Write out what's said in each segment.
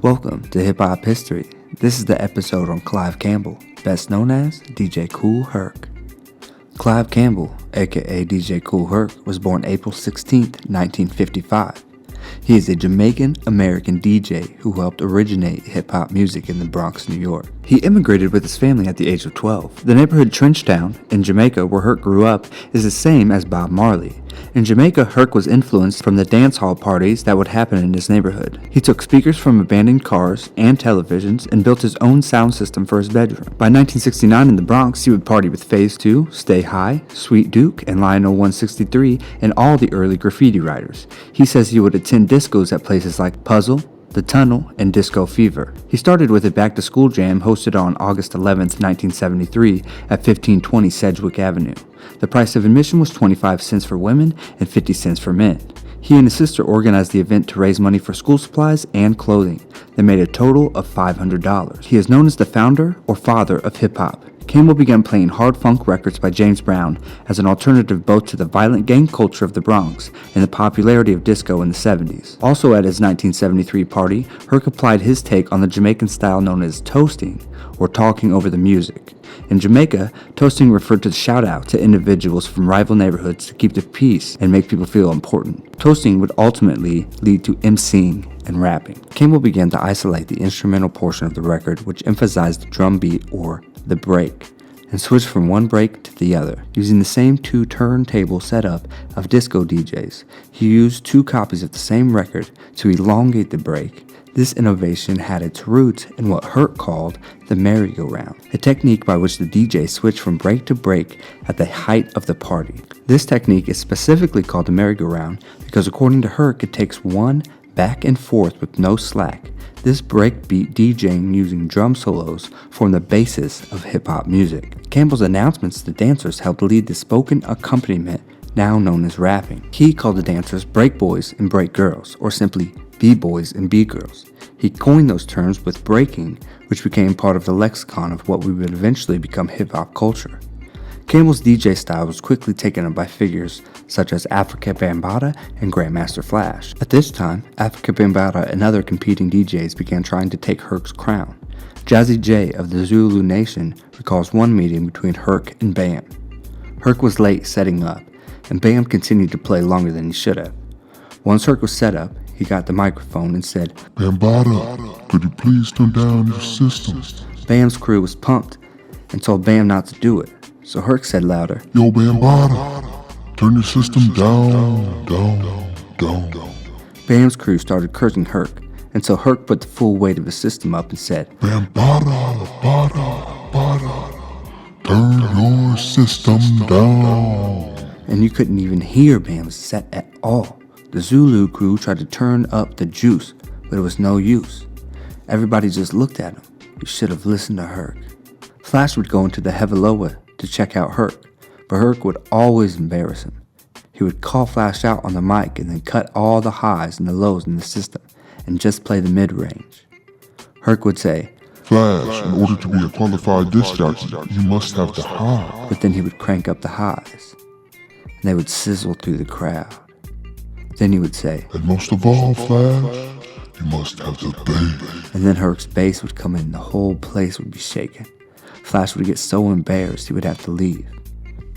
Welcome to Hip Hop History. This is the episode on Clive Campbell, best known as DJ Kool Herc. Clive Campbell, aka DJ Kool Herc, was born April 16, 1955. He is a Jamaican-American DJ who helped originate hip-hop music in the Bronx, New York. He immigrated with his family at the age of 12. The neighborhood Trenchtown in Jamaica, where Herc grew up, is the same as Bob Marley. In Jamaica, Herc was influenced from the dance hall parties that would happen in his neighborhood. He took speakers from abandoned cars and televisions and built his own sound system for his bedroom. By 1969 in the Bronx, he would party with Phase 2, Stay High, Sweet Duke, and Lionel 163, and all the early graffiti writers. He says he would attend discos at places like Puzzle, The Tunnel, and Disco Fever. He started with a back-to-school jam hosted on August 11, 1973 at 1520 Sedgwick Avenue. The price of admission was 25 cents for women and 50 cents for men. He and his sister organized the event to raise money for school supplies and clothing. They made a total of $500. He is known as the founder or father of hip-hop. Campbell began playing hard funk records by James Brown as an alternative both to the violent gang culture of the Bronx and the popularity of disco in the 70s. Also at his 1973 party, Herc applied his take on the Jamaican style known as toasting, or talking over the music. In Jamaica, toasting referred to the shout-out to individuals from rival neighborhoods to keep the peace and make people feel important. Toasting would ultimately lead to emceeing and rapping. Campbell began to isolate the instrumental portion of the record, which emphasized the drum beat or the break, and switched from one break to the other. Using the same two turntable setup of disco DJs, he used two copies of the same record to elongate the break. This innovation had its roots in what Herc called the merry-go-round, a technique by which the DJ switched from break to break at the height of the party. This technique is specifically called the merry-go-round because according to Herc, it takes one back and forth with no slack. This breakbeat DJing using drum solos form the basis of hip-hop music. Campbell's announcements to dancers helped lead the spoken accompaniment now known as rapping. He called the dancers break boys and break girls, or simply B-boys and B-girls. He coined those terms with breaking, which became part of the lexicon of what we would eventually become hip-hop culture. Campbell's DJ style was quickly taken up by figures such as Afrika Bambaataa and Grandmaster Flash. At this time, Afrika Bambaataa and other competing DJs began trying to take Herc's crown. Jazzy J of the Zulu Nation recalls one meeting between Herc and Bam. Herc was late setting up, and Bam continued to play longer than he should have. Once Herc was set up, he got the microphone and said, "Bambaataa, could you please turn down your system?" Bam's crew was pumped and told Bam not to do it. So Herc said louder, "Yo, Bambaataa, turn your system down. Bam's crew started cursing Herc, and so Herc put the full weight of his system up and said, "Bambaataa, turn your system down." And you couldn't even hear Bam's set at all. The Zulu crew tried to turn up the juice, but it was no use. Everybody just looked at him. You should have listened to Herc. Flash would go into the Heveloa to check out Herc, but Herc would always embarrass him. He would call Flash out on the mic and then cut all the highs and the lows in the system and just play the mid-range. Herc would say, "Flash, in order to be a qualified disc jockey, you must have the high." But then he would crank up the highs, and they would sizzle through the crowd. Then he would say, "And most of all, Flash, you must have the bass." And then Herc's bass would come in and the whole place would be shaken. Flash would get so embarrassed he would have to leave.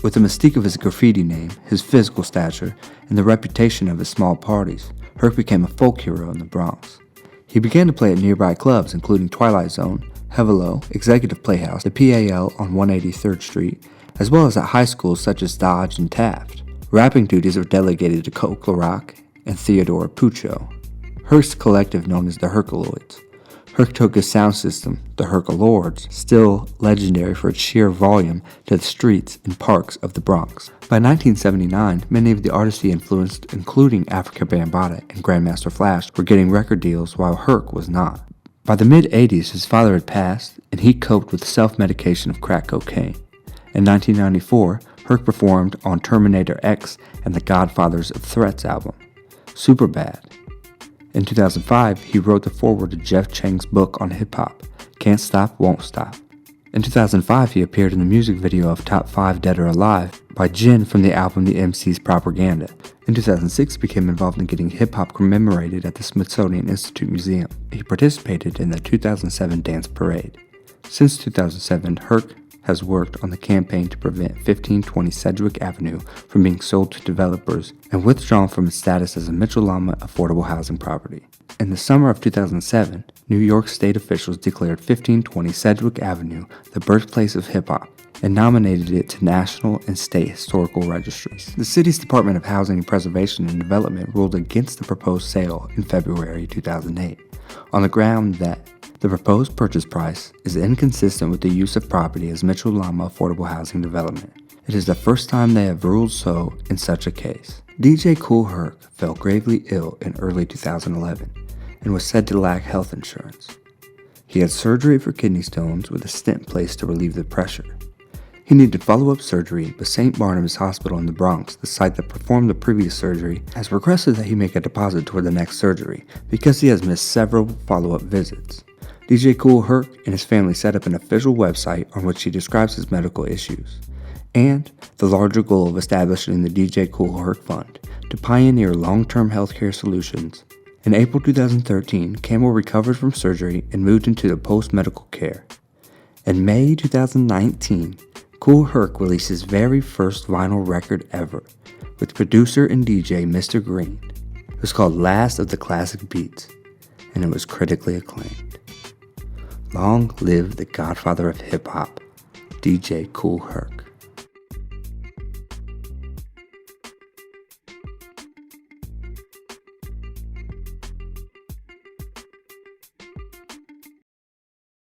With the mystique of his graffiti name, his physical stature, and the reputation of his small parties, Herc became a folk hero in the Bronx. He began to play at nearby clubs including Twilight Zone, Hevelo, Executive Playhouse, the PAL on 183rd Street, as well as at high schools such as Dodge and Taft. Rapping duties were delegated to Coke LaRock and Theodore Puccio. Herc's collective known as the Herculoids. Herc took his sound system, the Herculords, still legendary for its sheer volume, to the streets and parks of the Bronx. By 1979, many of the artists he influenced, including Afrika Bambaataa and Grandmaster Flash, were getting record deals while Herc was not. By the mid-80s, his father had passed, and he coped with self-medication of crack cocaine. In 1994, Herc performed on Terminator X and the Godfathers of Threats album, Superbad. In 2005, he wrote the foreword to Jeff Chang's book on hip-hop, Can't Stop, Won't Stop. In 2005, he appeared in the music video of Top 5 Dead or Alive by Jen from the album The MC's Propaganda. In 2006, he became involved in getting hip-hop commemorated at the Smithsonian Institute Museum. He participated in the 2007 dance parade. Since 2007, Herc has worked on the campaign to prevent 1520 Sedgwick Avenue from being sold to developers and withdrawn from its status as a Mitchell-Lama affordable housing property. In the summer of 2007, New York state officials declared 1520 Sedgwick Avenue the birthplace of hip-hop and nominated it to national and state historical registries. The city's Department of Housing and Preservation and Development ruled against the proposed sale in February 2008 on the ground that the proposed purchase price is inconsistent with the use of property as Mitchell-Lama affordable housing development. It is the first time they have ruled so in such a case. DJ Kool Herc fell gravely ill in early 2011 and was said to lack health insurance. He had surgery for kidney stones with a stent placed to relieve the pressure. He needed follow-up surgery, but St. Barnabas Hospital in the Bronx, the site that performed the previous surgery, has requested that he make a deposit toward the next surgery because he has missed several follow-up visits. DJ Kool Herc and his family set up an official website on which he describes his medical issues, and the larger goal of establishing the DJ Kool Herc Fund to pioneer long-term healthcare solutions. In April 2013, Campbell recovered from surgery and moved into the post-medical care. In May 2019, Kool Herc released his very first vinyl record ever with producer and DJ Mr. Green. It was called Last of the Classic Beats, and it was critically acclaimed. Long live the godfather of hip-hop, DJ Kool Herc.